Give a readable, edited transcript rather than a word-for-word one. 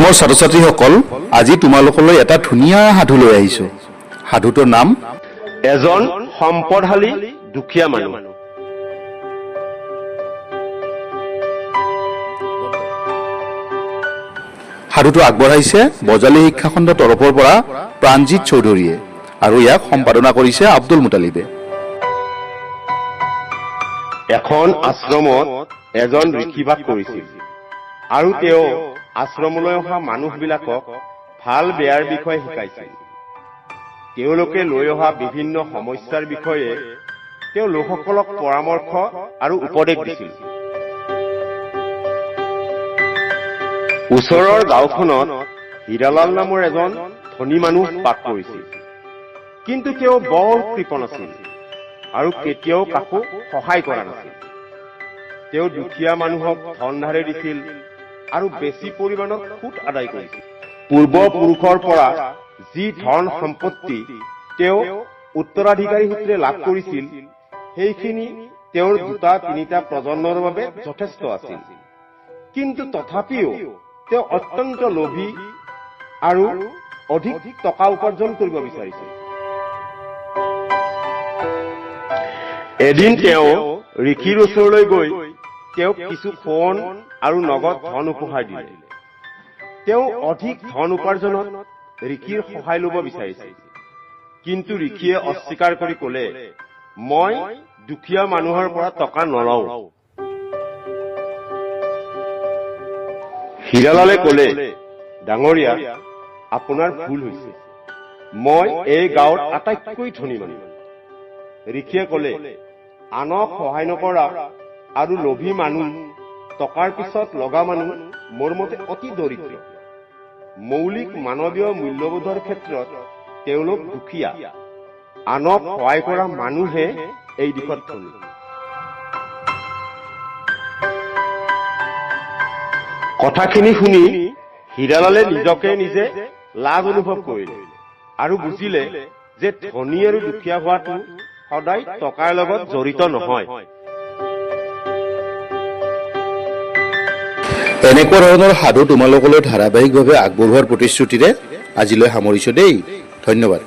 মৰমৰ ছাত্ৰ ছাত্ৰীসকল, আজি তোমালোকলৈ এটা ধুনীয়া সাধু লৈ আহিছো। সাধুটোৰ নাম এজন সম্পদশালী দুখীয়া মানুহ। সাধুটো আগবঢ়াইছে বজালী শিক্ষাখণ্ডৰ তৰফৰ পৰা প্ৰাণজিৎ চৌধুৰীয়ে আৰু ইয়াক সম্পাদনা কৰিছে আব্দুল মুতালিবে। এখন আশ্ৰমত এজন ঋষি বাস কৰিছিল আৰু তেওঁ আশ্ৰমলৈ অহা মানুহবিলাকক ভাল বেয়াৰ বিষয়ে শিকাইছিল। তেওঁলোকে লৈ অহা বিভিন্ন সমস্যাৰ বিষয়ে তেওঁ লোকসকলক পৰামৰ্শ আৰু উপদেশ দিছিল। ওচৰৰ গাঁওখনত হীৰালাল নামৰ এজন ধনী মানুহ বাস কৰিছিল, কিন্তু তেওঁ বৰ কৃপণ আছিল আৰু কেতিয়াও কাকো সহায় কৰা নাছিল। তেওঁ দুখীয়া মানুহক ধন ধাৰে দিছিল আৰু বেছি পৰিমাণত সুদ আদায় কৰিছিল। পূৰ্বপুৰুষৰ পৰা যি ধন সম্পত্তি তেওঁ উত্তৰাধিকাৰী সূত্ৰে লাভ কৰিছিল, সেইখিনি তেওঁৰ 2-3টা প্ৰজন্মৰ বাবে যথেষ্ট আছিল। কিন্তু তথাপিও তেওঁ অত্যন্ত লোভী আৰু অধিক টকা উপাৰ্জন কৰিব বিচাৰিছিল। এদিন তেওঁ ঋষিৰ ওচৰলৈ গৈ তেওঁক কিছু সোণ আৰু নগদ ধন উপহাৰ দিলে। তেওঁ অধিক ধন উপাৰ্জনত ঋষিৰ সহায় ল'ব বিচাৰিছিল, কিন্তু ঋষিয়ে অস্বীকাৰ কৰি ক'লে, মই দুখীয়া মানুহৰ পৰা টকা নলওঁ। হীৰালালে ক'লে, ডাঙৰীয়া, আপোনাৰ ভুল হৈছে। মই এই গাঁৱৰ আটাইতকৈ ধনী মানুহ। ঋষিয়ে ক'লে, আনক সহায় নকৰা আৰু লোভী মানুহ, টকাৰ পিছত লগা মানুহ মোৰ মতে অতি দৰিদ্ৰ। মৌলিক মানৱীয় মূল্যবোধৰ ক্ষেত্ৰত তেওঁলোক দুখীয়া। আনক সহায় কৰা মানুহে এই দিশত ধনী। কথাখিনি শুনি হীৰালালে নিজকে নিজে লাজ অনুভৱ কৰিলে আৰু বুজিলে যে ধনী আৰু দুখীয়া হোৱাটো সদায় টকাৰ লগত জড়িত নহয়। এনেকুৱা ধৰণৰ সাধু তোমালোকলৈ ধাৰাবাহিকভাৱে আগবঢ়োৱাৰ প্ৰতিশ্ৰুতিৰে আজিলৈ সামৰিছো দেই। ধন্যবাদ।